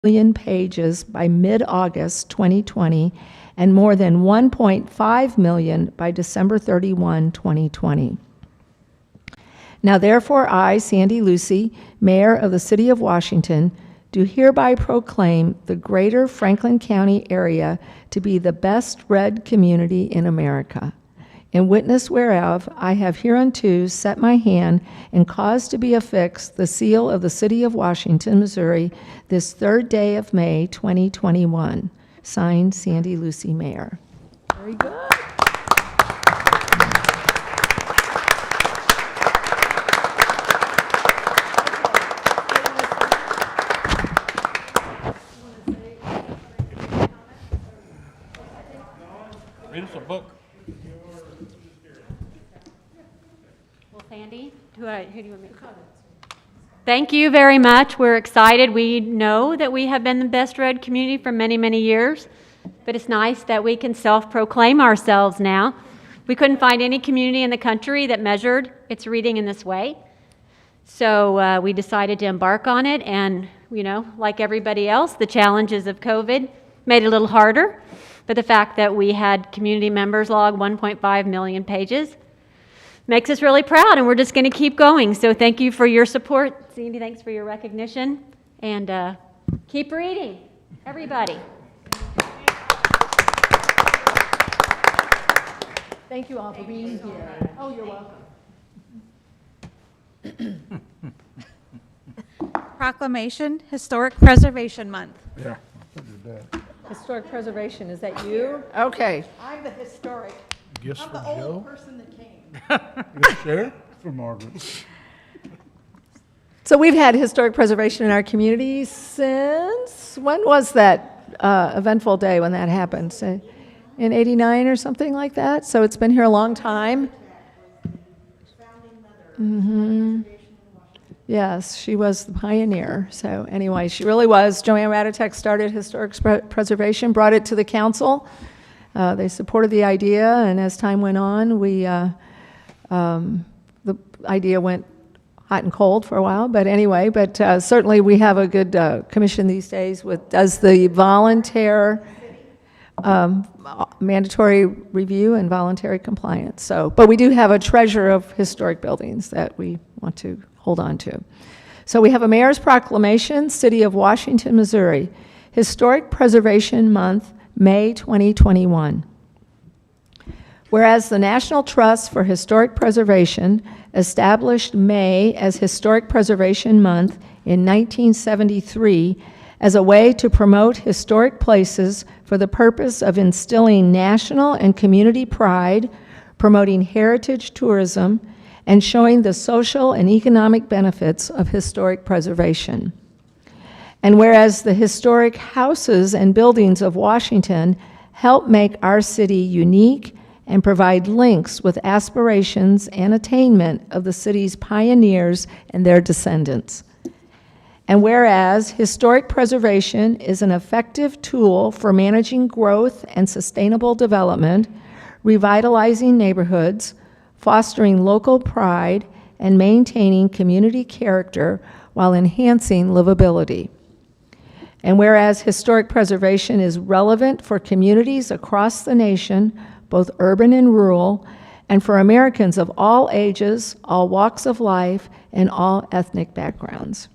million pages by mid-August 2020 and more than 1.5 million by December 31, 2020. Now therefore I, Sandy Lucy, Mayor of the City of Washington, do hereby proclaim the greater Franklin County area to be the best read community in America. In witness whereof, I have hereunto set my hand and caused to be affixed the seal of the City of Washington, Missouri, this 3rd day of May, 2021. Signed, Sandy Lucy, Mayor. Very good. Read us a book. Well, Sandy, who do you want me to call? Thank you very much. We're excited. We know that we have been the best read community for many, many years, but it's nice that we can self-proclaim ourselves now. We couldn't find any community in the country that measured its reading in this way. So we decided to embark on it, and, you know, like everybody else, the challenges of COVID made it a little harder. But the fact that we had community members log 1.5 million pages makes us really proud, and we're just going to keep going. So thank you for your support. Sandy, thanks for your recognition. And keep reading, everybody. Thank you all for being here. Oh, you're welcome. Proclamation, Historic Preservation Month. Yeah, I did that. Historic preservation, is that you? Okay. I'm the historic. Guess I'm for the Joe. old person that came. Yes, Sheriff for Margaret. So we've had historic preservation in our community since, when was that eventful day when that happened? Say, in 89 or something like that? So it's been here a long time. Mm-hmm. Yes, she was the pioneer. So anyway, she really was. Joanne Radatek started historic preservation, brought it to the council. They supported the idea, and as time went on, the idea went hot and cold for a while. But anyway, certainly we have a good commission these days with does the voluntary mandatory review and voluntary compliance. So, but we do have a treasure of historic buildings that we want to hold on to. So we have a mayor's proclamation, City of Washington, Missouri, Historic Preservation Month, May 2021. Whereas the National Trust for Historic Preservation established May as Historic Preservation Month in 1973 as a way to promote historic places for the purpose of instilling national and community pride, promoting heritage tourism, and showing the social and economic benefits of historic preservation. And whereas the historic houses and buildings of Washington help make our city unique and provide links with aspirations and attainment of the city's pioneers and their descendants. And whereas historic preservation is an effective tool for managing growth and sustainable development, revitalizing neighborhoods, fostering local pride, and maintaining community character while enhancing livability. And whereas historic preservation is relevant for communities across the nation, both urban and rural, and for Americans of all ages, all walks of life, and all ethnic backgrounds.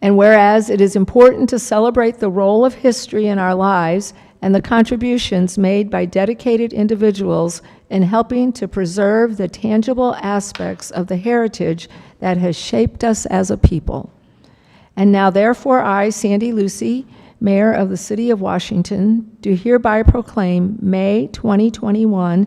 And whereas it is important to celebrate the role of history in our lives and the contributions made by dedicated individuals in helping to preserve the tangible aspects of the heritage that has shaped us as a people. And now therefore I, Sandy Lucy, Mayor of the City of Washington, do hereby proclaim May 2021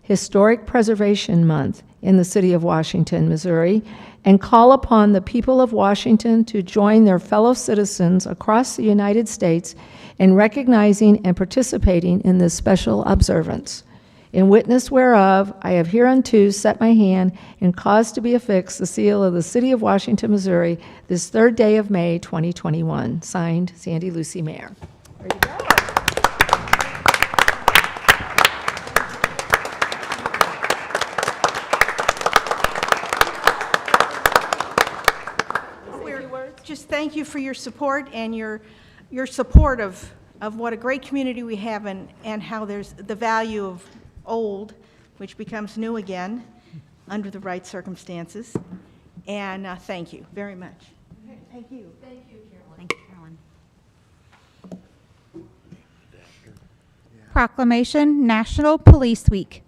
Historic Preservation Month in the City of Washington, Missouri, and call upon the people of Washington to join their fellow citizens across the United States in recognizing and participating in this special observance. In witness whereof, I have hereunto set my hand and caused to be affixed the seal of the City of Washington, Missouri, this 3rd day of May, 2021. Signed, Sandy Lucy, Mayor. There you go. Just thank you for your support and your your support of what a great community we have and how there's the value of old, which becomes new again under the right circumstances. And thank you very much. Thank you. Thank you, Carolyn. Proclamation National Police Week.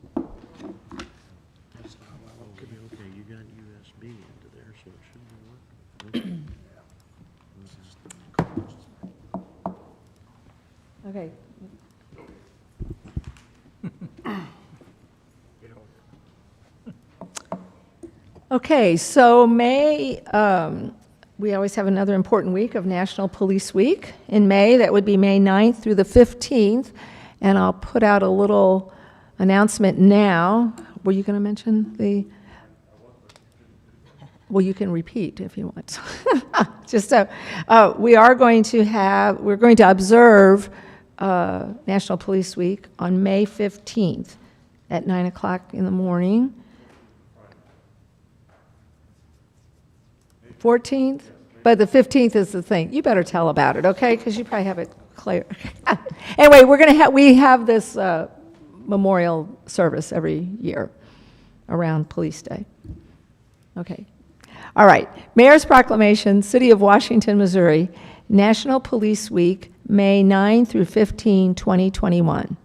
Okay, you got USB into there, so it should be working. Okay. Okay, so we always have another important week of National Police Week. In May, that would be May 9th through the 15th, and I'll put out a little announcement now. Were you going to mention the? Well, you can repeat if you want. Just so, we're going to observe National Police Week on May 15th at 9 o'clock in the morning. 14th? But the 15th is the thing. You better tell about it, okay? Because you probably have it clear. Anyway, we have this memorial service every year around Police Day. Okay. All right. Mayor's Proclamation, City of Washington, Missouri, National Police Week, May 9 through 15, 2021.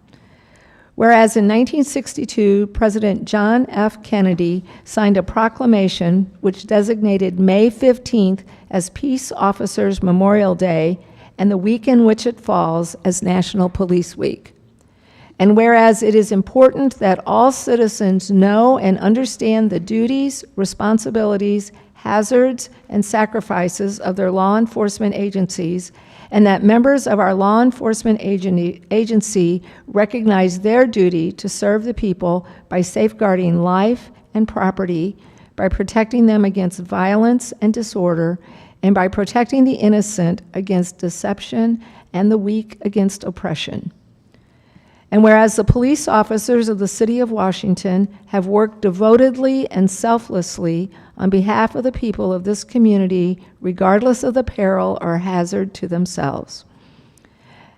Whereas in 1962, President John F. Kennedy signed a proclamation which designated May 15th as Peace Officers Memorial Day and the week in which it falls as National Police Week. And whereas it is important that all citizens know and understand the duties, responsibilities, hazards, and sacrifices of their law enforcement agencies, and that members of our law enforcement agency recognize their duty to serve the people by safeguarding life and property, by protecting them against violence and disorder, and by protecting the innocent against deception and the weak against oppression. And whereas the police officers of the City of Washington have worked devotedly and selflessly on behalf of the people of this community, regardless of the peril or hazard to themselves.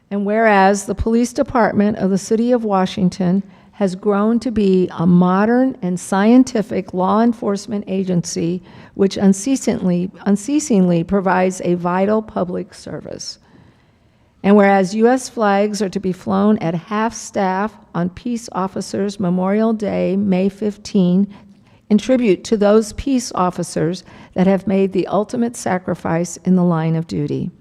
And whereas the Police Department of the City of Washington has grown to be a modern and scientific law enforcement agency which unceasingly provides a vital public service. And whereas U.S. flags are to be flown at half-staff on Peace Officers Memorial Day, May 15, in tribute to those peace officers that have made the ultimate sacrifice in the line of duty.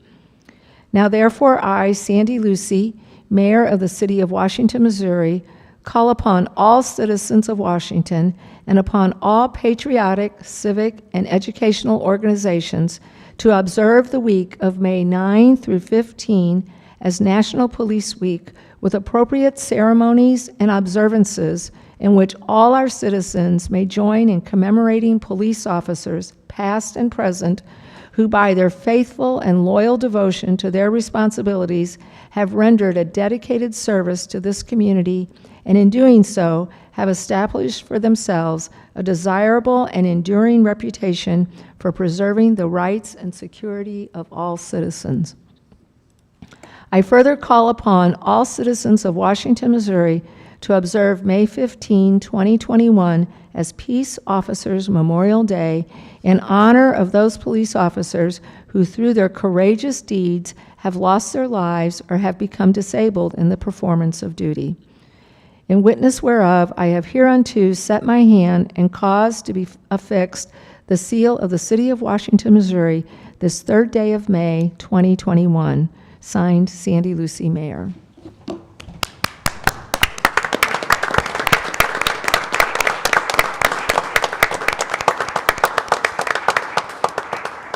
Now therefore I, Sandy Lucy, Mayor of the City of Washington, Missouri, call upon all citizens of Washington and upon all patriotic, civic, and educational organizations to observe the week of May 9 through 15 as National Police Week with appropriate ceremonies and observances in which all our citizens may join in commemorating police officers, past and present, who by their faithful and loyal devotion to their responsibilities have rendered a dedicated service to this community, and in doing so have established for themselves a desirable and enduring reputation for preserving the rights and security of all citizens. I further call upon all citizens of Washington, Missouri to observe May 15, 2021 as Peace Officers Memorial Day in honor of those police officers who through their courageous deeds have lost their lives or have become disabled in the performance of duty. In witness whereof I have hereunto set my hand and caused to be affixed the seal of the City of Washington, Missouri, this 3rd day of May, 2021. Signed, Sandy Lucy, Mayor.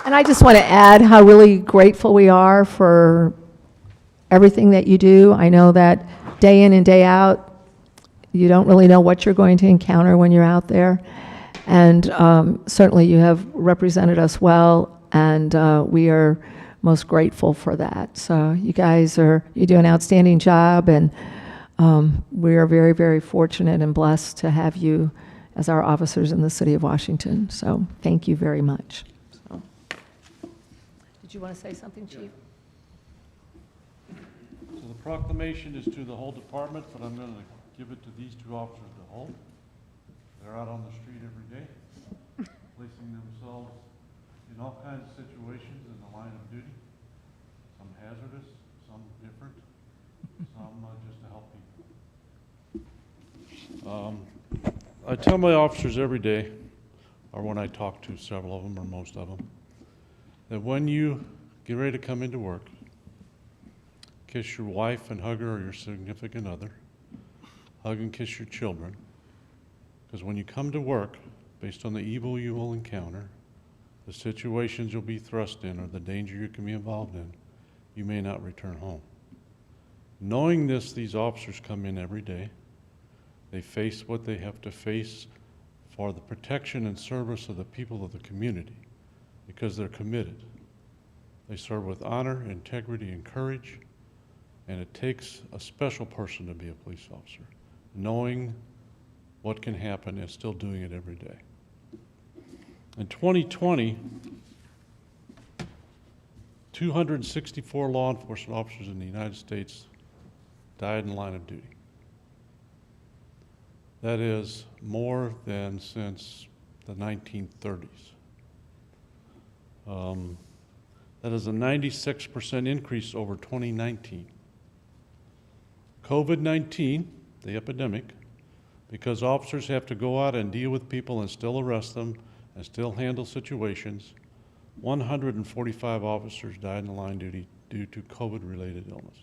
And I just want to add how really grateful we are for everything that you do. I know that day in and day out, you don't really know what you're going to encounter when you're out there. And certainly you have represented us well, and we are most grateful for that. So you guys you do an outstanding job, and we are very, very fortunate and blessed to have you as our officers in the City of Washington. So thank you very much. So. Did you want to say something, Chief? proclamation is to the whole department, but I'm going to give it to these two officers to hold. They're out on the street every day, placing themselves in all kinds of situations in the line of duty. Some hazardous, some different, some just to help people. I tell my officers every day, or when I talk to several of them, or most of them, that when you get ready to come into work, kiss your wife and hug her, or your significant other. Hug and kiss your children. Because when you come to work, based on the evil you will encounter, the situations you'll be thrust in, or the danger you can be involved in, you may not return home. Knowing this, these officers come in every day. They face what they have to face for the protection and service of the people of the community, because they're committed. They serve with honor, integrity, and courage. And it takes a special person to be a police officer, knowing what can happen and still doing it every day. In 2020, 264 law enforcement officers in the United States died in the line of duty. That is more than since the 1930s. That is a 96% increase over 2019. COVID-19, the epidemic, because officers have to go out and deal with people and still arrest them and still handle situations, 145 officers died in the line of duty due to COVID-related illness.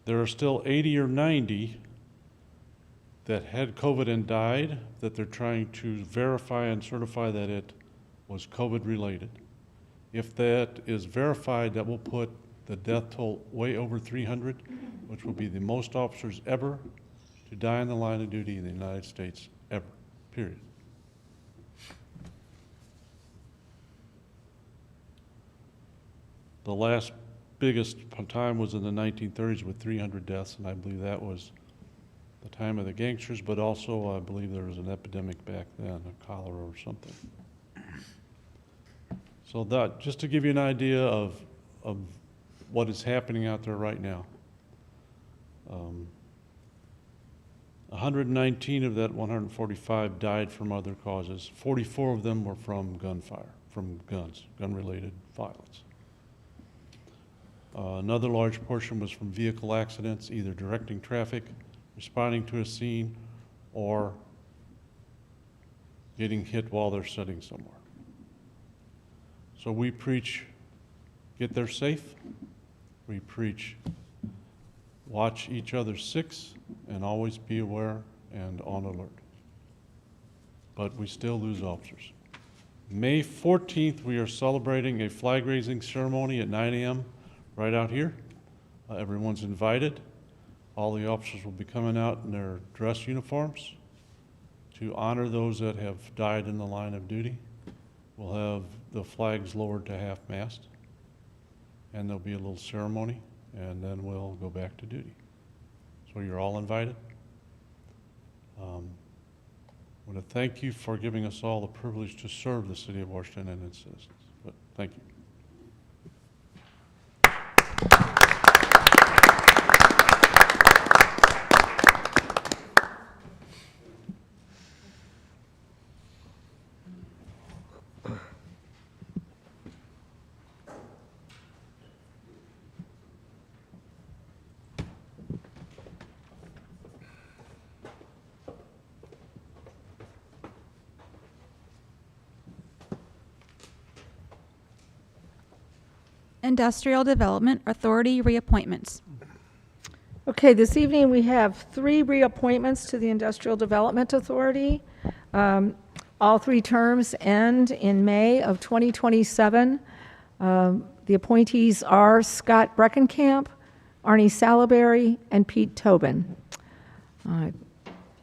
There are still 80 or 90 that had COVID and died, that they're trying to verify and certify that it was COVID-related. If that is verified, that will put the death toll way over 300, which will be the most officers ever to die in the line of duty in the United States ever, period. The last biggest time was in the 1930s with 300 deaths, and I believe that was the time of the gangsters, but also I believe there was an epidemic back then, a cholera or something. So that, just to give you an idea of what is happening out there right now. 119 of that 145 died from other causes. 44 of them were from gunfire, from guns, gun-related violence. Another large portion was from vehicle accidents, either directing traffic, responding to a scene, or getting hit while they're sitting somewhere. So we preach, get there safe. We preach, watch each other's six, and always be aware and on alert. But we still lose officers. May 14th, we are celebrating a flag raising ceremony at 9 a.m. right out here. Everyone's invited. All the officers will be coming out in their dress uniforms to honor those that have died in the line of duty. We'll have the flags lowered to half-mast, and there'll be a little ceremony, and then we'll go back to duty. So you're all invited. I want to thank you for giving us all the privilege to serve the city of Washington and its citizens. But thank you. Industrial Development Authority reappointments. Okay, this evening we have 3 reappointments to the Industrial Development Authority. All 3 terms end in May of 2027. The appointees are Scott Breckenkamp, Arnie Salaberry, and Pete Tobin. Have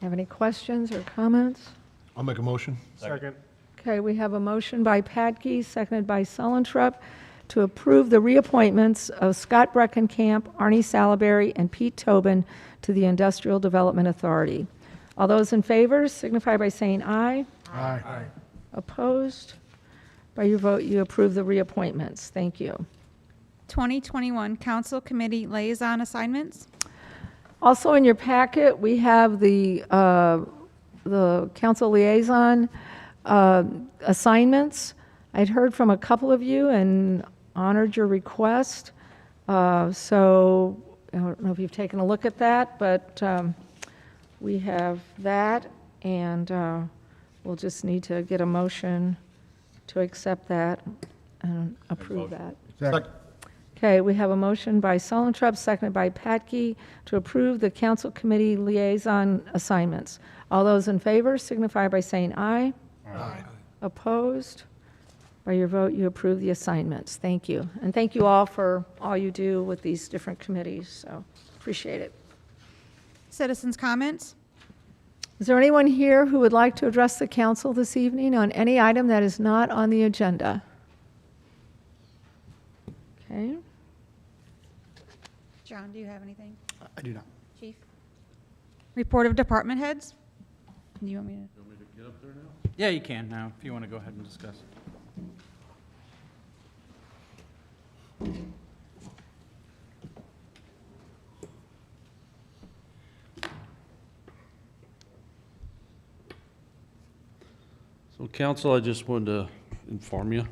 any questions or comments? I'll make a motion. Second. Okay, we have a motion by Padke, seconded by Sullentrup, to approve the reappointments of Scott Breckenkamp, Arnie Salaberry, and Pete Tobin to the Industrial Development Authority. All those in favor signify by saying aye. Aye. Opposed? By your vote, you approve the reappointments. Thank you. 2021 Council Committee Liaison Assignments. Also in your packet, we have the council liaison assignments. I'd heard from a couple of you and honored your request. So I don't know if you've taken a look at that, but we have that, and we'll just need to get a motion to accept that and approve that. Second. Okay, we have a motion by Solentrup, seconded by Patke, to approve the council committee liaison assignments. All those in favor signify by saying aye. Aye. Opposed? By your vote, you approve the assignments. Thank you. And thank you all for all you do with these different committees, so appreciate it. Citizens' comments. Is there anyone here who would like to address the council this evening on any item that is not on the agenda? Okay. John, do you have anything? I do not. Chief? Report of department heads. Do you want me to? Yeah, you can now, if you want to go ahead and discuss. So council, I just wanted to inform you.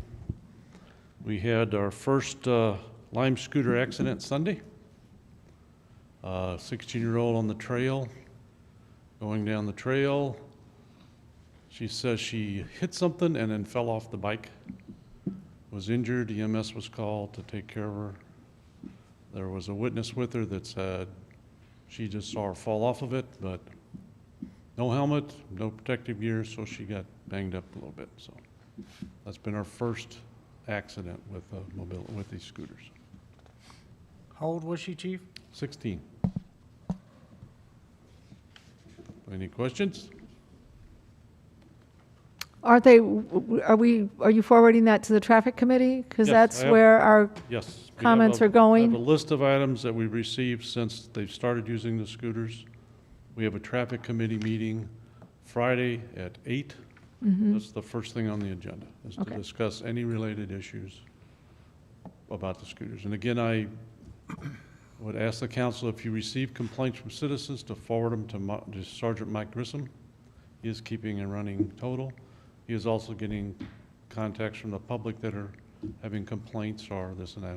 We had our first Lime scooter accident Sunday. 16-year-old on the trail, going down the trail. She says she hit something and then fell off the bike. Was injured, EMS was called to take care of her. There was a witness with her that said she just saw her fall off of it, but no helmet, no protective gear, so she got banged up a little bit. So that's been our first accident with with these scooters. How old was she, Chief? 16. Any questions? Are you forwarding that to the traffic committee? Because Yes, that's I have- where our Yes. we have comments a- are going. I have a list of items that we've received since they've started using the scooters. We have a traffic committee meeting Friday at 8. That's the first thing on the agenda, is to Okay. discuss any related issues about the scooters. And again, I would ask the council, if you receive complaints from citizens, to forward them to Sergeant Mike Grissom. He is keeping a running total. He is also getting contacts from the public that are having complaints or this and that.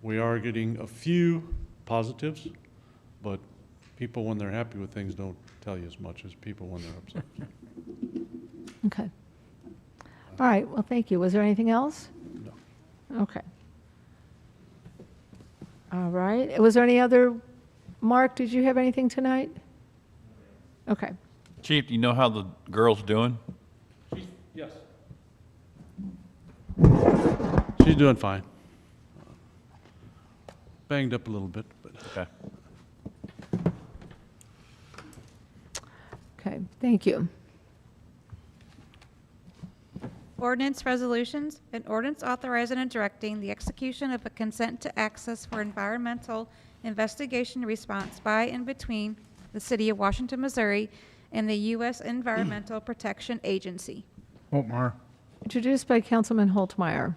We are getting a few positives, but people, when they're happy with things, don't tell you as much as people when they're upset. Okay. All right, well, thank you. Was there anything else? No. Okay. All right. Was there any other, Mark, did you have anything tonight? Okay. Chief, do you know how the girl's doing? Yes. She's doing fine. Banged up a little bit, but. Okay. Okay, thank you. Ordinance resolutions. An ordinance authorizing and directing the execution of a consent to access for environmental investigation response by and between the City of Washington, Missouri and the U.S. Environmental Protection Agency. Holtmeyer. Introduced by Councilman Holtmeyer.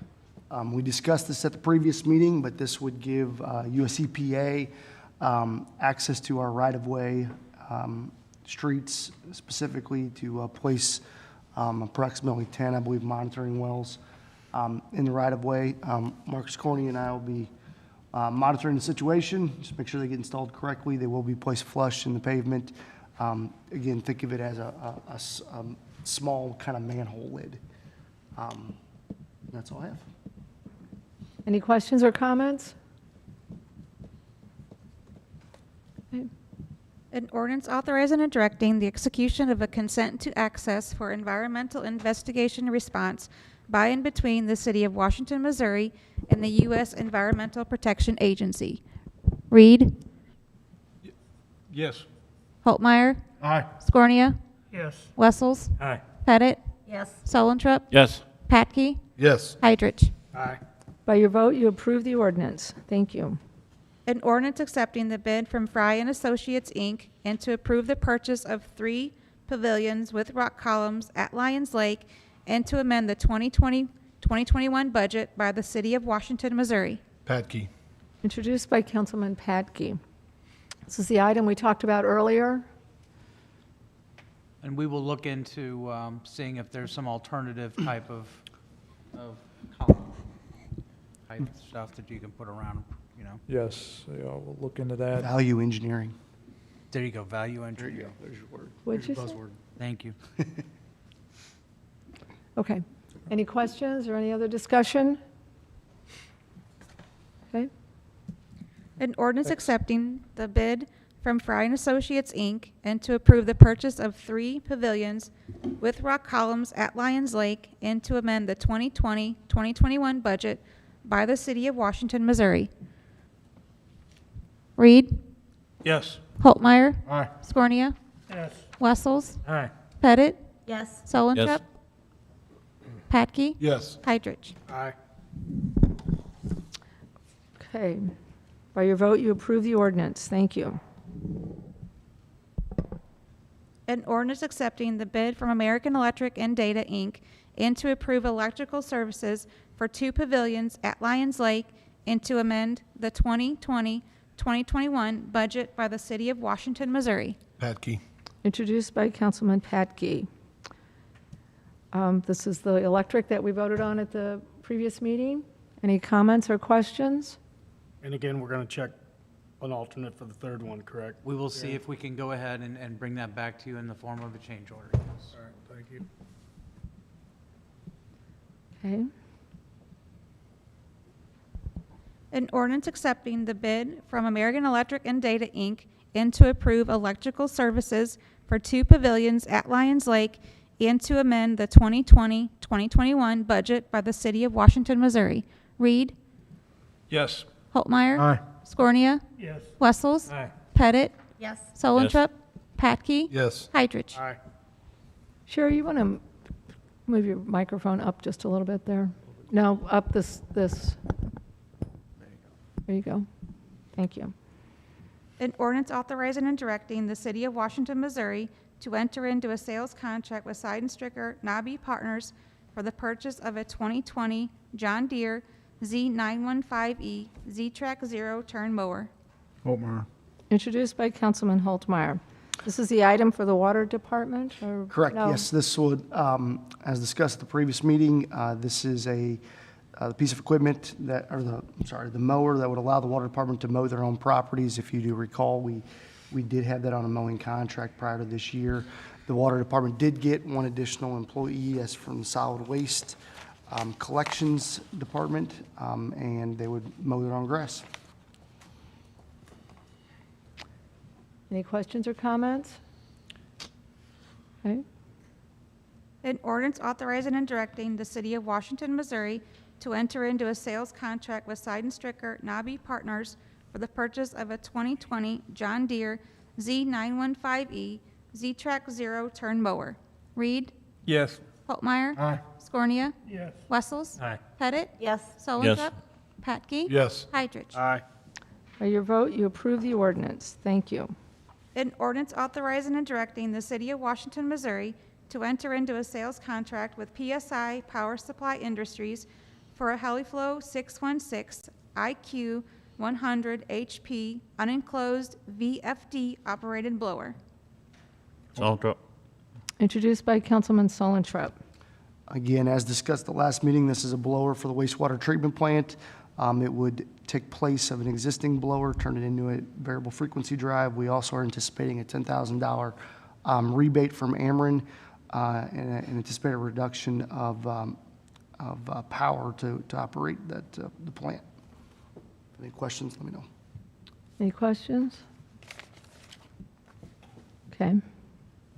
We discussed this at the previous meeting, but this would give US EPA access to our right-of-way streets, specifically to place approximately 10, I believe, monitoring wells in the right-of-way. Marcus Corney and I will be monitoring the situation, just make sure they get installed correctly. They will be placed flush in the pavement. Again, think of it as a small kind of manhole lid. That's all I have. Any questions or comments? Okay. An ordinance authorizing and directing the execution of a consent to access for environmental investigation response by and between the City of Washington, Missouri and the U.S. Environmental Protection Agency. Reed? Yes. Holtmeyer? Aye. Scornia? Yes. Wessels? Aye. Pettit? Yes. Solentrup? Yes. Patke? Yes. Heidrich? Aye. By your vote, you approve the ordinance. Thank you. An ordinance accepting the bid from Fry and Associates, Inc., and to approve the purchase of 3 pavilions with rock columns at Lions Lake, and to amend the 2020-2021 budget by the City of Washington, Missouri. Patke. introduced by Councilman Patke. This is the item we talked about earlier. And we will look into seeing if there's some alternative type of column type stuff that you can put around, you know. Yes, yeah, we'll look into that. Value engineering. There you go, value engineering. There's your word. What'd you There's say? your buzzword. Thank you. Okay. Any questions or any other discussion? Okay. An ordinance accepting the bid from Fry and Associates, Inc., and to approve the purchase of 3 pavilions with rock columns at Lions Lake, and to amend the 2020-2021 budget by the City of Washington, Missouri. Reed? Yes. Holtmeyer? Aye. Scornia? Yes. Wessels? Aye. Pettit? Yes. Solentrop? Yes. Patke? Yes. Heidrich? Aye. Okay. By your vote, you approve the ordinance. Thank you. An ordinance accepting the bid from American Electric and Data, Inc., and to approve electrical services for 2 pavilions at Lions Lake, and to amend the 2020-2021 budget by the City of Washington, Missouri. Patke. Introduced by Councilman Patke. This is the electric that we voted on at the previous meeting. Any comments or questions? And again, we're going to check an alternate for the third one, correct? We will see if we can go ahead and bring that back to you in the form of a change order. Yes. All right, thank you. Okay. An ordinance accepting the bid from American Electric and Data, Inc., and to approve electrical services for 2 pavilions at Lions Lake, and to amend the 2020-2021 budget by the City of Washington, Missouri. Reed? Yes. Holtmeyer? Aye. Scornia? Yes. Wessels? Aye. Pettit? Yes. Solentrop? Patke? Yes. Heidrich? Aye. Sherry, you want to move your microphone up just a little bit there? No, up this. There you go. Thank you. An ordinance authorizing and directing the City of Washington, Missouri to enter into a sales contract with Seidenstricker Nobby Partners for the purchase of a 2020 John Deere Z915E Z-Track zero-turn mower. Holtmeyer. Introduced by Councilman Holtmeyer. This is the item for the Water Department, or? Correct, no? yes, this would, as discussed at the previous meeting, this is a piece of equipment that, or the mower that would allow the water department to mow their own properties. If you do recall, we did have that on a mowing contract prior to this year. The water department did get one additional employee as from the solid waste collections department, and they would mow their own grass. Any questions or comments? Okay. An ordinance authorizing and directing the City of Washington, Missouri to enter into a sales contract with Seidenstricker Nobby Partners for the purchase of a 2020 John Deere Z915E Z-Track zero-turn mower. Reed? Yes. Holtmeyer? Aye. Scornia? Yes. Wessels? Aye. Pettit? Yes. Solentrop? Patke? Yes. Heidrich? Aye. By your vote, you approve the ordinance. Thank you. An ordinance authorizing and directing the City of Washington, Missouri to enter into a sales contract with PSI Power Supply Industries for a Heliflow 616 IQ 100 HP unenclosed VFD operated blower. Solentrop. Introduced by Councilman Solentrop. Again, as discussed at the last meeting, this is a blower for the wastewater treatment plant. It would take place of an existing blower, turn it into a variable frequency drive. We also are anticipating a $10,000 rebate from Ameren and an anticipated reduction of power to operate the plant. Any questions, let me know. Any questions? Okay.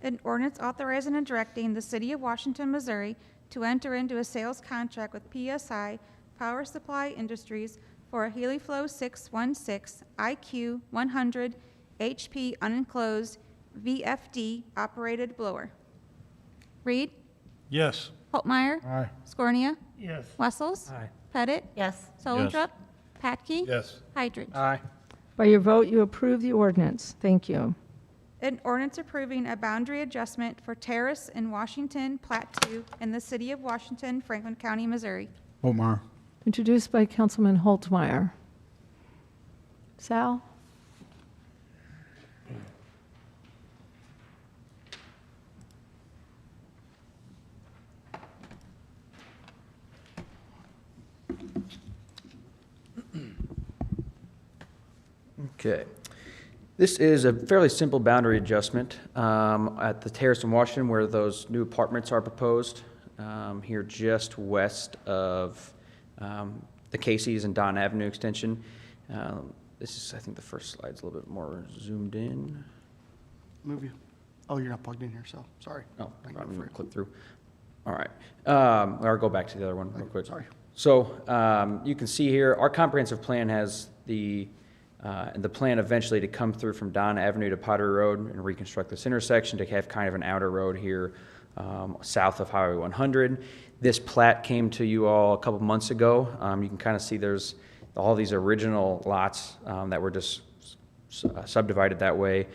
An ordinance authorizing and directing the City of Washington, Missouri to enter into a sales contract with PSI Power Supply Industries for a Heliflow 616 IQ 100 HP unenclosed VFD operated blower. Reed? Yes. Holtmeyer? Aye. Scornia? Yes. Wessels? Aye. Pettit? Yes. Solentrop? Patke? Yes. Heidrich? Aye. By your vote, you approve the ordinance. Thank you. An ordinance approving a boundary adjustment for Terrace in Washington, Plat 2, in the City of Washington, Franklin County, Missouri. Holtmeyer. Introduced by Councilman Holtmeyer. Sal? Okay. This is a fairly simple boundary adjustment at the terrace in Washington where those new apartments are proposed, here just west of the Casey's and Don Avenue extension. This is, I think the first slide's a little bit more zoomed in. Move you. Oh, you're not plugged in here, so, sorry. Oh, I I'm can go going for to it. click through. All right. Or go back to the other one real quick. Sorry. So you can see here, our comprehensive plan has the plan eventually to come through from Don Avenue to Pottery Road and reconstruct this intersection to have kind of an outer road here south of Highway 100. This plat came to you all a couple months ago. You can kind of see there's all these original lots that were just subdivided that way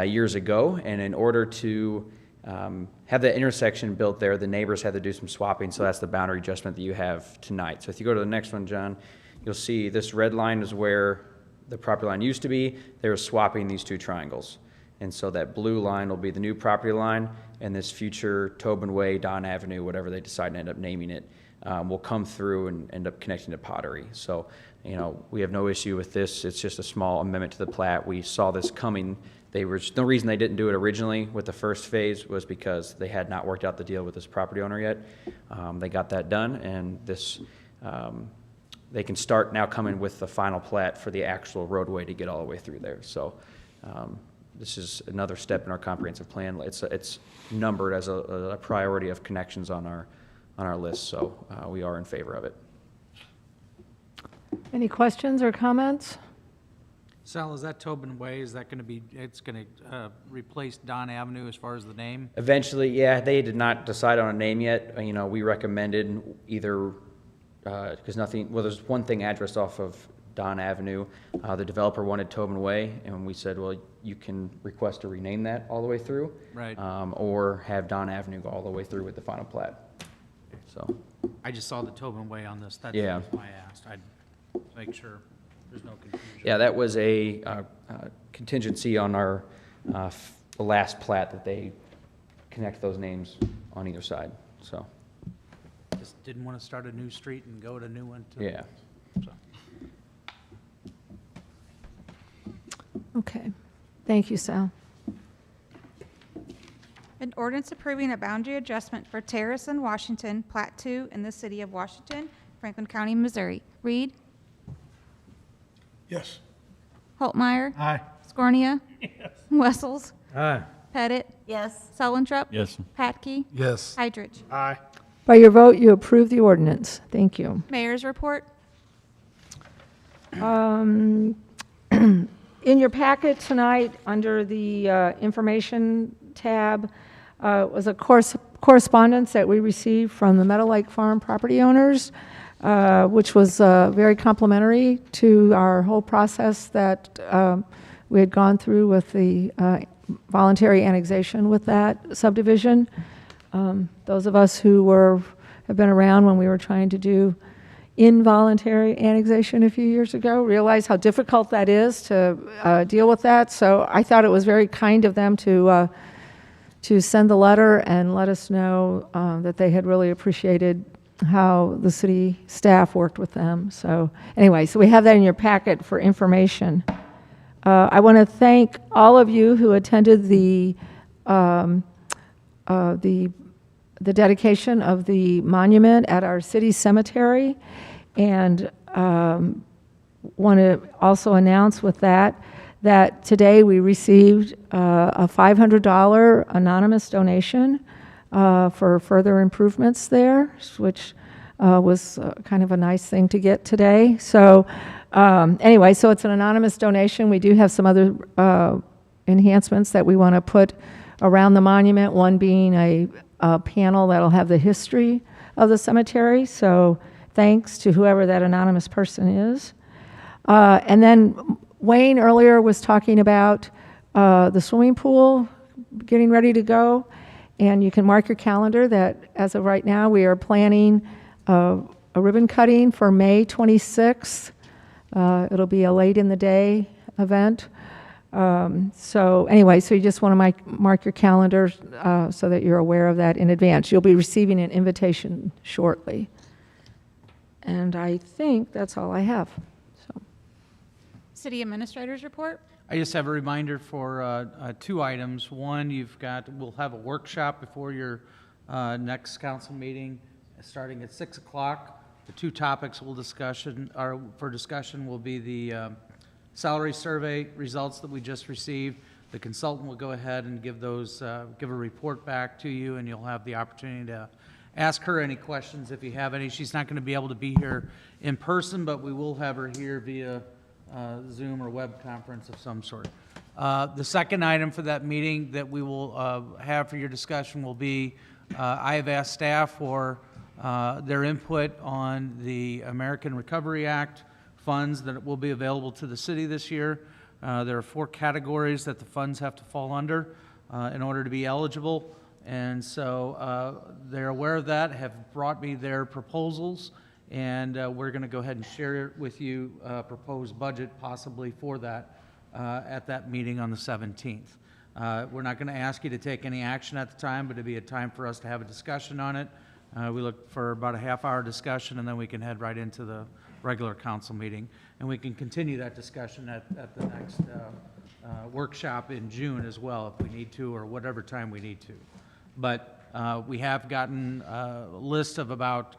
years ago. And in order to have that intersection built there, the neighbors had to do some swapping, so that's the boundary adjustment that you have tonight. So if you go to the next one, John, you'll see this red line is where the property line used to be. They were swapping these two triangles. And so that blue line will be the new property line, and this future Tobin Way, Don Avenue, whatever they decide to end up naming it, will come through and end up connecting to Pottery. So, you know, we have no issue with this. It's just a small amendment to the plat. We saw this coming. The reason they didn't do it originally with the first phase was because they had not worked out the deal with this property owner yet. They got that done, and this they can start now coming with the final plat for the actual roadway to get all the way through there. So this is another step in our comprehensive plan. It's numbered as a priority of connections on our list, so we are in favor of it. Any questions or comments? Sal, is that Tobin Way, is that going to be, it's going to replace Don Avenue as far as the name? Eventually, yeah, they did not decide on a name yet. You know, we recommended either, because there's one thing addressed off of Don Avenue. The developer wanted Tobin Way, and we said, well, you can request to rename that all the way through. Right. Or have Don Avenue go all the way through with the final plat. So, I just saw the Tobin Way on this, that's Yeah. why I asked. I'd make sure there's no confusion. yeah, that was a contingency on our the last plat that they connect those names on either side. So, Just didn't want to start a new street and go to a new one. yeah. So. Okay. Thank you, Sal. An ordinance approving a boundary adjustment for Terrace in Washington, Plat 2 in the city of Washington, Franklin County, Missouri. Reed? Yes. Holtmeyer? Aye. Scornia? Wessels? Aye. Pettit? Yes. Sullentrup? Yes. Patke? Yes. Heidrich? Aye. By your vote, you approve the ordinance. Thank you. Mayor's report? In your packet tonight, under the information tab, was a correspondence that we received from the Meadow Lake Farm property owners, which was very complimentary to our whole process that we had gone through with the voluntary annexation with that subdivision. Those of us who have been around when we were trying to do involuntary annexation a few years ago realize how difficult that is to deal with that. So I thought it was very kind of them to send the letter and let us know that they had really appreciated how the city staff worked with them. So anyway, so we have that in your packet for information. I want to thank all of you who attended the dedication of the monument at our city cemetery, and want to also announce with that today we received a $500 anonymous donation for further improvements there, which was kind of a nice thing to get today. So anyway, so it's an anonymous donation. We do have some other enhancements that we want to put around the monument, one being a panel that'll have the history of the cemetery. So thanks to whoever that anonymous person is. And then Wayne earlier was talking about the swimming pool getting ready to go. And you can mark your calendar that as of right now, we are planning a ribbon cutting for May 26th. It'll be a late in the day event. So anyway, so you just want to mark your calendar so that you're aware of that in advance. You'll be receiving an invitation shortly. And I think that's all I have. So, City Administrator's report. I just have a reminder for two items. One, we'll have a workshop before your next council meeting, starting at 6 o'clock. The two topics for discussion will be the salary survey results that we just received. The consultant will go ahead and give a report back to you, and you'll have the opportunity to ask her any questions if you have any. She's not going to be able to be here in person, but we will have her here via Zoom or web conference of some sort. The second item for that meeting that we will have for your discussion will be, I have asked staff for their input on the American Recovery Act funds that will be available to the city this year. There are 4 categories that the funds have to fall under in order to be eligible. And so they're aware of that, have brought me their proposals, and we're going to go ahead and share with you a proposed budget possibly for that at that meeting on the 17th. We're not going to ask you to take any action at the time, but it'll be a time for us to have a discussion on it. We look for about a half-hour discussion, and then we can head right into the regular council meeting. And we can continue that discussion at the next workshop in June as well, if we need to, or whatever time we need to. But we have gotten a list of about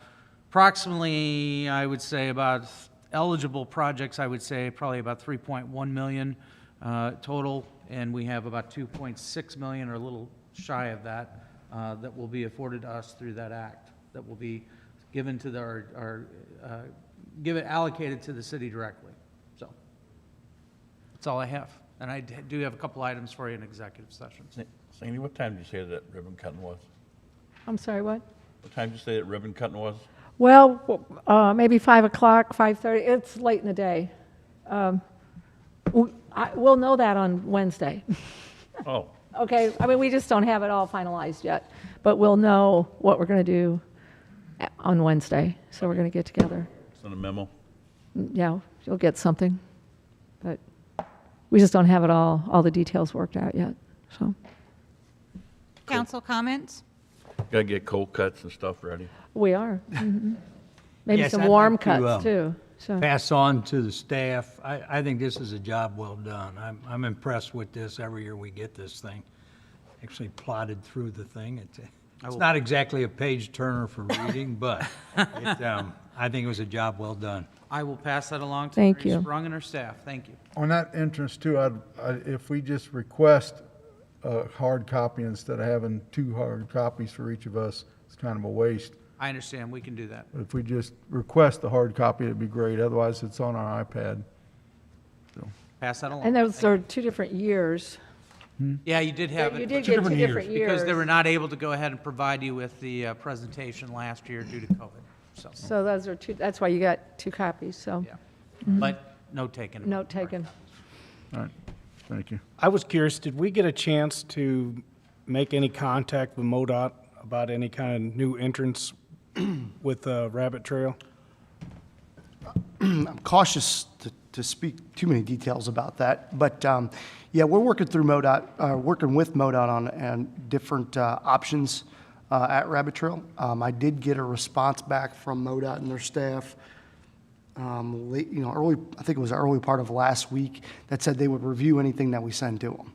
approximately, I would say, about eligible projects, I would say probably about 3.1 million total, and we have about 2.6 million, or a little shy of that, that will be afforded to us through that act, that will be given to allocated to the city directly. So that's all I have. And I do have a couple items for you in executive session. Sandy, what time did you say that ribbon cutting was? I'm sorry, what? What time did you say that ribbon cutting was? Well, maybe 5 o'clock, 5:30. It's late in the day. We'll know that on Wednesday. Oh, Okay, I mean, we just don't have it all finalized yet, but we'll know what we're going to do on Wednesday. So we're going to get together. send a memo. Yeah, you'll get something, but we just don't have it all the details worked out yet, so. Council comments. Gotta get cold cuts and stuff ready. We are. Mhm. Maybe Yes, some I'd warm like to, cuts too, so. Pass on to the staff. I think this is a job well done. I'm impressed with this. Every year we get this thing. Actually plotted through the thing. It's not exactly a page turner for reading, but I think it was a job well done. I will pass that along to Thank Mary you. Sprung and her staff. Thank you. On that entrance too, if we just request a hard copy instead of having 2 hard copies for each of us, it's kind of a waste. I understand. We can do that. But if we just request the hard copy, it'd be great. Otherwise, it's on our iPad. So, Pass that along. And those are 2 different years. Yeah, you did have You it. did get 2 different years. Because they were not able to go ahead and provide you with the presentation last year due to COVID. So, So those are 2, that's why you got 2 copies, so, yeah. But note taken. note taken. all right, thank you. I was curious, did we get a chance to make any contact with MoDOT about any kind of new entrance with Rabbit Trail? I'm cautious to speak too many details about that, but yeah, we're working through MoDOT, working with MoDOT on different options at Rabbit Trail. I did get a response back from MoDOT and their staff late, early, I think it was the early part of last week, that said they would review anything that we send to them.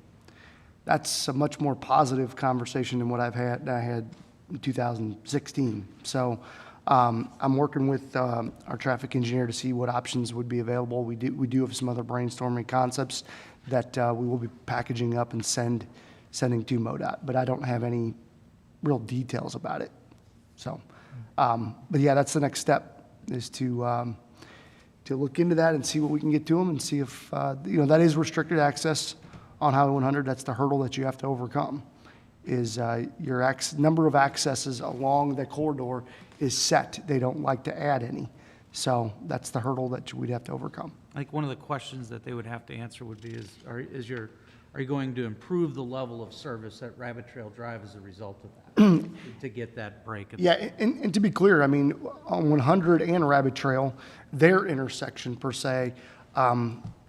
That's a much more positive conversation than what I had in 2016. So I'm working with our traffic engineer to see what options would be available. We do have some other brainstorming concepts that we will be packaging up and sending to MoDOT, but I don't have any real details about it. So, but yeah, that's the next step, is to look into that and see what we can get to them, and see if that is restricted access on Highway 100. That's the hurdle that you have to overcome. Is your number of accesses along the corridor is set. They don't like to add any. So that's the hurdle that we'd have to overcome. I think one of the questions that they would have to answer would be are you going to improve the level of service at Rabbit Trail Drive as a result of that, to get that break? Yeah, and to be clear, I mean, on 100 and Rabbit Trail, their intersection per se,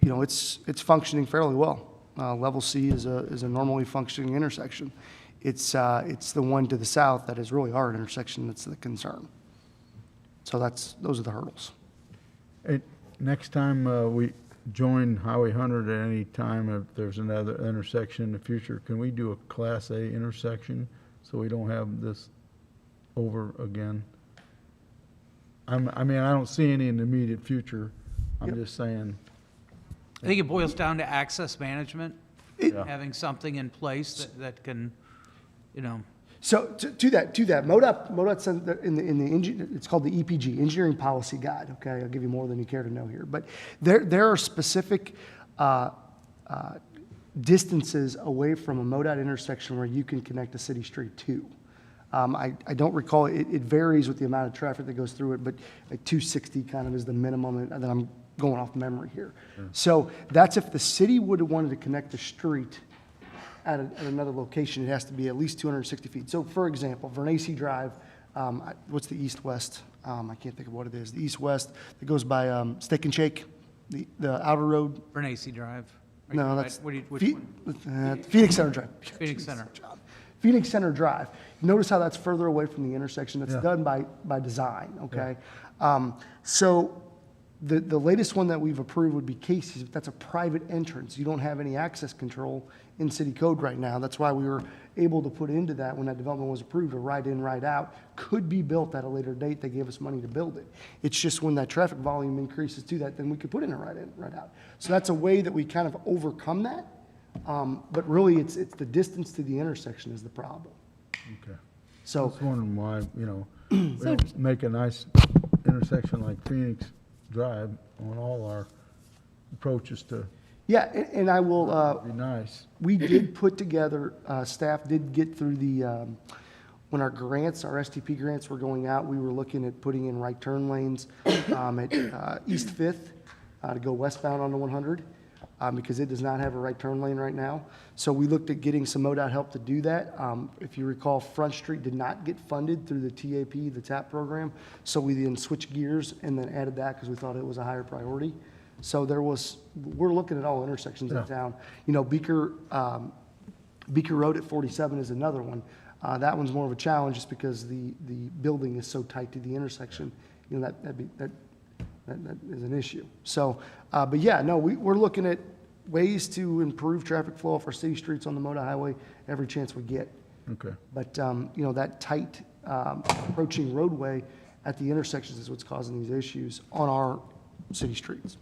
you know, it's functioning fairly well. Level C is a normally functioning intersection. It's the one to the south that is really our intersection that's the concern. So those are the hurdles. Hey, next time we join Highway 100 at any time, if there's another intersection in the future, can we do a Class A intersection so we don't have this over again? I mean, I don't see any in the immediate future. I'm just saying. I think it boils down to access management, Yeah. having something in place that can, you know, So to that, MoDOT sent it's called the EPG, Engineering Policy Guide, okay? I'll give you more than you care to know here. But there are specific distances away from a MoDOT intersection where you can connect a city street to. I don't recall, it varies with the amount of traffic that goes through it, but like 260 kind of is the minimum, and then I'm going off memory here. So that's if the city would have wanted to connect the street at another location, it has to be at least 260 feet. So for example, Vernacey Drive, what's the east-west? I can't think of what it is. The east-west that goes by Steak and Shake, the outer road. Vernacey Drive. Are No, you- that's which one? Phoenix Center Drive. Phoenix Center. John. Phoenix Center Drive. Notice how that's further away from the intersection. That's Yeah. done by design, okay? So the latest one that we've approved would be Casey's, but that's a private entrance. You don't have any access control in city code right now. That's why we were able to put into that when that development was approved, a right in, right out, could be built at a later date. They gave us money to build it. It's just when that traffic volume increases to that, then we could put in a right in, right out. So that's a way that we kind of overcome that. But really, it's the distance to the intersection is the problem. Okay. I So, was wondering why, we don't make a nice intersection like Phoenix Drive on all our approaches to, yeah, and I will, be nice. we did put together, staff did get through when our grants, our STP grants were going out, we were looking at putting in right turn lanes at East Fifth to go westbound on the 100. Because it does not have a right turn lane right now. So we looked at getting some MoDOT help to do that. If you recall, Front Street did not get funded through the TAP, the TAP program. So we then switched gears and then added that because we thought it was a higher priority. So we're looking at all intersections in town. You know, Beaker Road at 47 is another one. That one's more of a challenge just because the building is so tight to the intersection. You know, that is an issue. So, but yeah, no, we're looking at ways to improve traffic flow off our city streets on the MoDOT highway every chance we get. Okay. But, you know, that tight approaching roadway at the intersections is what's causing these issues on our city streets.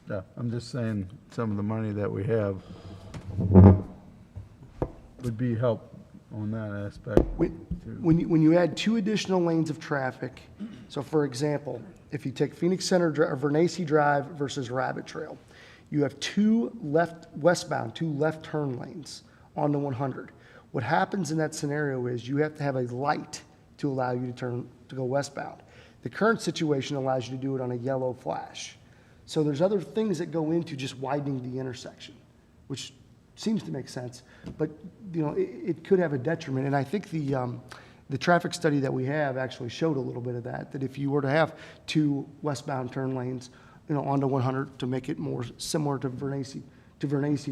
Yeah, I'm just saying, some of the money that we have would be help on that aspect. When you add 2 additional lanes of traffic, so for example, if you take Phoenix Center or Vernacey Drive versus Rabbit Trail, you have 2 westbound, 2 left turn lanes on the 100. What happens in that scenario is you have to have a light to allow you to go westbound. The current situation allows you to do it on a yellow flash. So there's other things that go into just widening the intersection, which seems to make sense, but you know, it could have a detriment. And I think the traffic study that we have actually showed a little bit of that if you were to have 2 westbound turn lanes, you know, onto 100 to make it more similar to Vernacey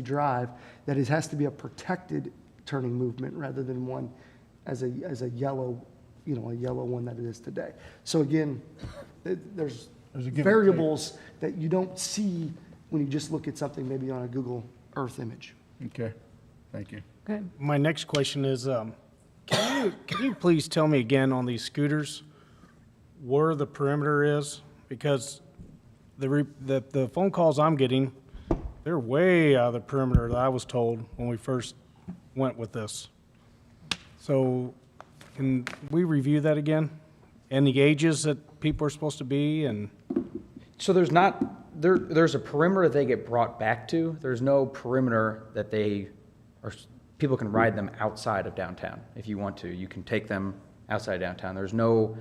Drive, that it has to be a protected turning movement rather than one as a yellow, you know, a yellow one that it is today. So again, there's There's a give and take. variables that you don't see when you just look at something maybe on a Google Earth image. Okay, thank you. Okay. My next question is, can you please tell me again on these scooters where the perimeter is? Because the phone calls I'm getting, they're way out of the perimeter that I was told when we first went with this. So can we review that again? And the ages that people are supposed to be and? So there's a perimeter they get brought back to. There's no perimeter that people can ride them outside of downtown if you want to. You can take them outside downtown. There's no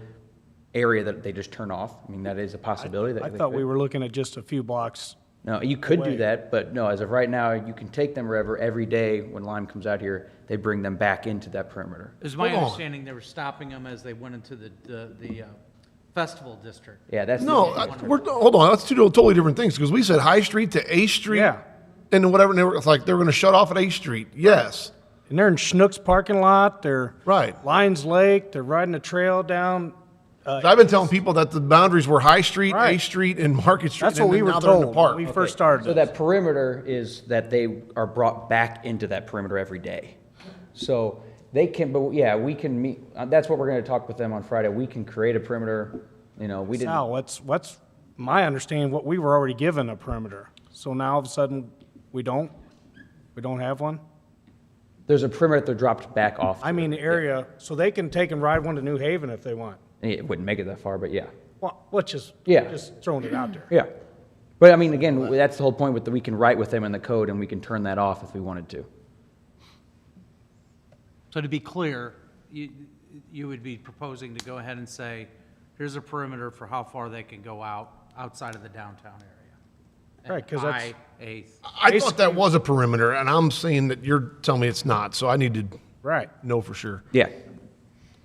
area that they just turn off. I mean, that is a possibility. I thought we were looking at just a few blocks. No, you could away. do that, but no, as of right now, you can take them wherever. Every day when Lime comes out here, they bring them back into that perimeter. It's my understanding they were stopping them as they went into the Festival District. Yeah, that's. No, hold on, that's two totally different things, because we said High Street to A Street. Yeah. And then whatever, and it's like they were gonna shut off at A Street, yes. And they're in Schnucks parking lot, they're. Right. Lions Lake, they're riding a trail down. I've been telling people that the boundaries were High Street, A Right. Street, and Market Street. That's what and we then were now they're in the told park. when we first started. So this. that perimeter is that they are brought back into that perimeter every day. So they can, but yeah, we can meet, that's what we're gonna talk with them on Friday. We can create a perimeter, we didn't. Sal, what's my understanding, what we were already given a perimeter. So now all of a sudden, we don't have one? There's a perimeter that they're dropped back off. I mean, the area, so they can take and ride one to New Haven if they want. It wouldn't make it that far, but yeah. Well, let's just, Yeah. just throwing it out there. Yeah. But I mean, again, that's the whole point with we can write with them in the code and we can turn that off if we wanted to. So to be clear, you would be proposing to go ahead and say, here's a perimeter for how far they can go outside of the downtown area. Right, 'cause that's- By 8th. I thought that was a perimeter, and I'm saying that you're telling me it's not, so I need to Right. know for sure. Yeah.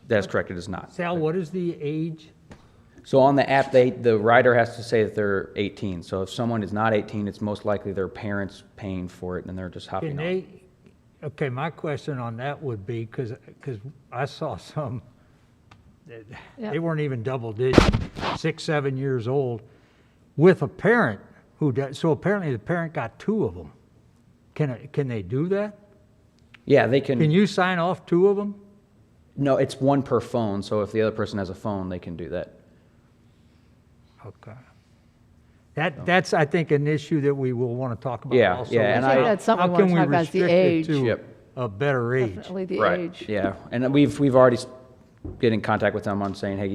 That's correct, it is not. Sal, what is the age? So on the app, the rider has to say that they're 18. So if someone is not 18, it's most likely their parents paying for it and they're just hopping Can on. okay, my question on that would be, because I saw some, Yeah. they weren't even double digit, 6, 7 years old, with a parent who does, so apparently the parent got 2 of them. Can they do that? Yeah, they Can you sign off 2 of them? No, it's one per phone. So if the other person has a phone, they can do that. Okay. That's, I think, an issue that we will want to talk about Yeah, also. yeah, and I think I- that's something we How want can to we talk about, is the restrict it age. to Yep. a better age? Definitely the Right. age. Yeah, and we've already get in contact with them on saying, hey,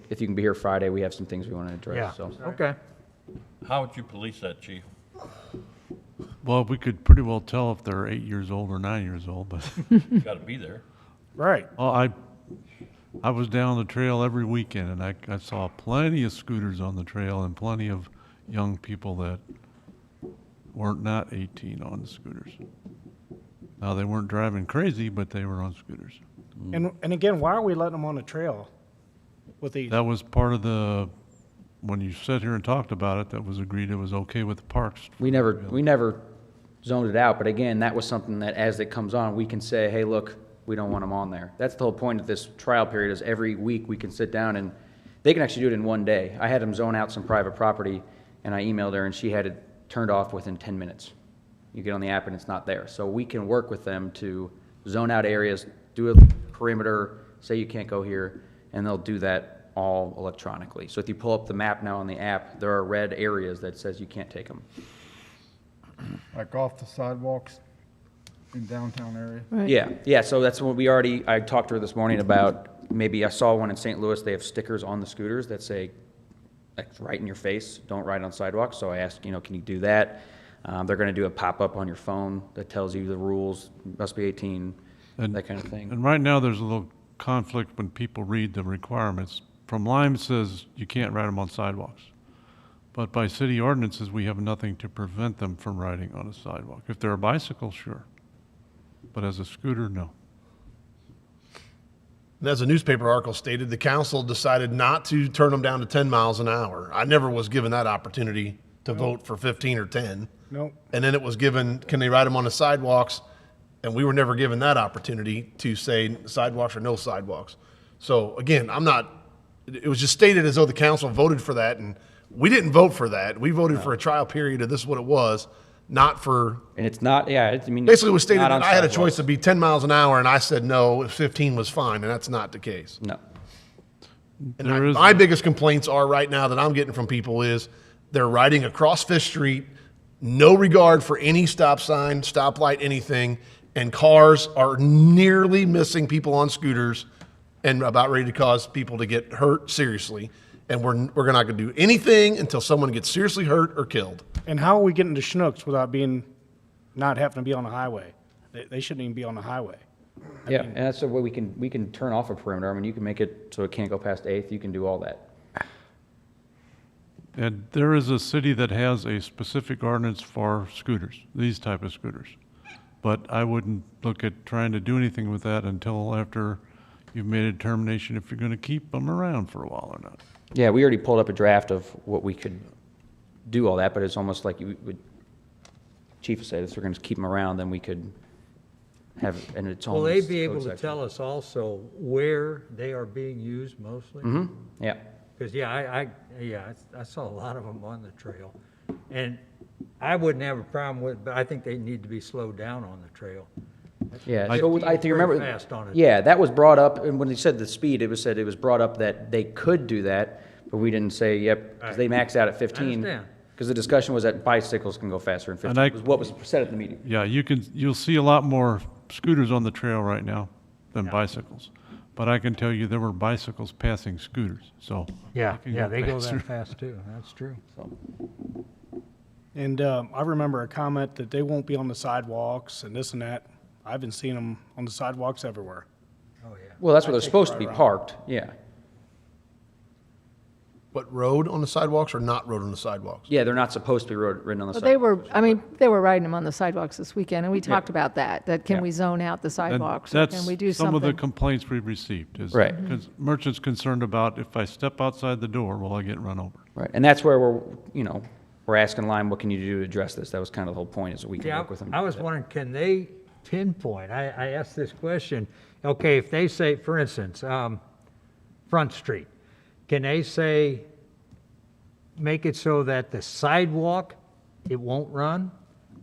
if you can be here Friday, we have some things we want to Yeah, address. So okay. How would you police that, chief? Well, we could pretty well tell if they're 8 years old or 9 years old, but, You gotta be there. Right. well, I was down the trail every weekend and I saw plenty of scooters on the trail and plenty of young people that weren't not 18 on the scooters. Now, they weren't driving crazy, but they were on scooters. And again, why are we letting them on the trail with these? That was part of when you sat here and talked about it, that was agreed it was okay with the parks. we never zoned it out, but again, that was something that as it comes on, we can say, hey, look, we don't want them on there. That's the whole point of this trial period, is every week we can sit down and they can actually do it in one day. I had them zone out some private property and I emailed her and she had it turned off within 10 minutes. You get on the app and it's not there. So we can work with them to zone out areas, do a perimeter, say you can't go here, and they'll do that all electronically. So if you pull up the map now on the app, there are red areas that says you can't take them. Like off the sidewalks in downtown area? Right. Yeah, so that's what I talked to her this morning about, maybe I saw one in St. Louis, they have stickers on the scooters that say, like, right in your face, don't ride on sidewalks, so I asked, can you do that? They're gonna do a pop-up on your phone that tells you the rules, must be 18, that kind of thing. And right now, there's a little conflict when people read the requirements. From Lyme says you can't ride them on sidewalks. But by city ordinances, we have nothing to prevent them from riding on a sidewalk. If they're a bicycle, sure. But as a scooter, no. And as a newspaper article stated, the council decided not to turn them down to 10 miles an hour. I never was given that opportunity to vote for 15 or 10. Nope. And then it was given, can they ride them on the sidewalks? And we were never given that opportunity to say sidewalks or no sidewalks. So again, it was just stated as though the council voted for that, and we didn't vote for that. We voted for a trial period of this is what it was, not for, And it's not, basically it was stated not that on I had a sidewalks. choice to be 10 miles an hour, and I said no, 15 was fine, and that's not the case. No. And There is- my biggest complaints are right now that I'm getting from people is they're riding across Fifth Street, no regard for any stop sign, stoplight, anything, and cars are nearly missing people on scooters and about ready to cause people to get hurt seriously. And we're not going to do anything until someone gets seriously hurt or killed. And how are we getting to Schnucks without not having to be on the highway? They shouldn't even be on the highway. Yeah, and that's the way we can turn off a perimeter. I mean, you can make it so it can't go past 8th. You can do all that. And there is a city that has a specific ordinance for scooters, these type of scooters. But I wouldn't look at trying to do anything with that until after you've made a determination if you're going to keep them around for a while or not. Yeah, we already pulled up a draft of what we could do all that, but it's almost like you would, Chief would say, if we're gonna keep them around, then we could have, and it's Will almost. they be able to tell us also where they are being used mostly? Mm-hmm, yeah. Because, I saw a lot of them on the trail. And I wouldn't have a problem with, but I think they need to be slowed down on the trail. Yeah, I- so I think, Very remember, fast on it. yeah, that was brought up, and when they said the speed, it was said, it was brought up that they could do that, but we didn't say, yep, because they maxed out at 15. understand. Because the discussion was that bicycles can go faster than And 15, was what was said at the meeting. Yeah, you'll see a lot more scooters on the trail right now than bicycles. But I can tell you there were bicycles passing scooters, so. Yeah, can yeah, they go faster. that fast too, that's true. And I remember a comment that they won't be on the sidewalks and this and that. I've been seeing them on the sidewalks everywhere. Oh, yeah. Well, that's where they're take supposed to right be around. parked, yeah. But road on the sidewalks or not road on the sidewalks? Yeah, they're not supposed to be written on the Well, side. they were riding them on the sidewalks this weekend, and we talked about that can Yeah. we zone out the And sidewalks, or that's can we do some of the something? complaints we've received is. Right. Because merchants concerned about if I step outside the door, will I get run over? Right, and that's where we're asking Lime, what can you do to address this? That was kind of the whole point, is that we can Yeah, work with them. I was wondering, can they pinpoint, I asked this question, okay, if they say, for instance, Front Street, can they say, make it so that the sidewalk, it won't run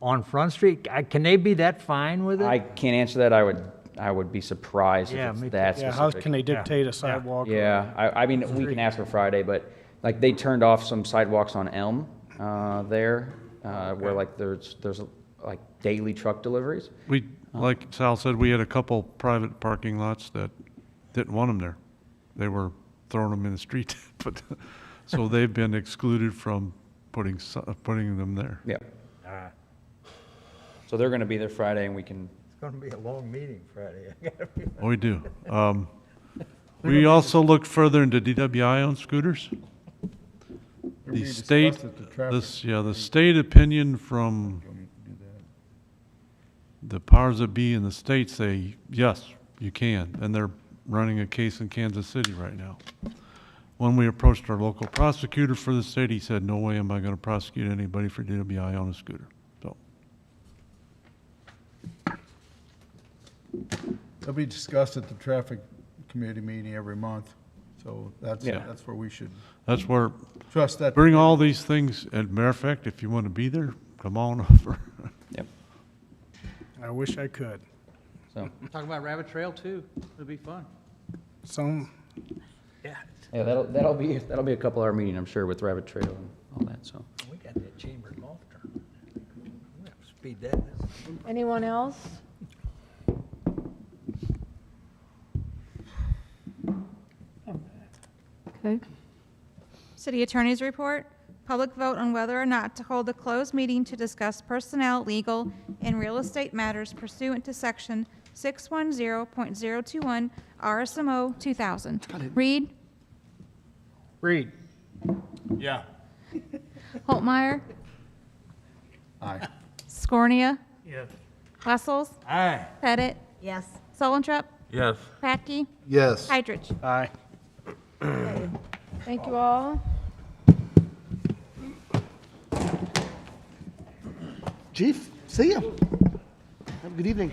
on Front Street? Can they be that fine with it? I can't answer that. I would be surprised Yeah, if me it's too. that Yeah, specific. how can they dictate a sidewalk? Yeah, I mean, we can ask for Friday, but like they turned off some sidewalks on Elm there, where like there's like daily truck deliveries. We, like Sal said, we had a couple private parking lots that didn't want them there. They were throwing them in the street, but, so they've been excluded from putting them there. Yeah. Ah, So they're gonna be there Friday and we can, It's gonna be a long meeting Friday. We do. We also looked further into DWI on scooters. We The discussed state, it, the traffic the state opinion from the powers that be in the state say, yes, you can, and they're running a case in Kansas City right now. When we approached our local prosecutor for the state, he said, no way am I gonna prosecute anybody for DWI on a scooter, so. They'll be discussed at the traffic committee meeting every month, so that's Yeah. where we should That's where, trust that. bring all these things, and matter of fact, if you wanna be there, come on over. yep, I wish I could. so, Talk about rabbit trail too, it'll be fun. Some, Yeah, yeah, that'll be a couple hour meeting, I'm sure, with Rabbit Trail and all that, so. we got that chamber golf tournament. We have to speed that up. Anyone else? Okay. City Attorney's Report, public vote on whether or not to hold a closed meeting to discuss personnel, legal, and real estate matters pursuant to Section 610.021 RSMO 2000. Reed? Reed, Yeah. Holtmeyer? Aye. Scornia? Yes. Wessels? Aye. Pettit? Yes. Solentrep? Yes. Patke? Yes. Heidrich? aye. Thank you all. Chief, see you. Have a good evening.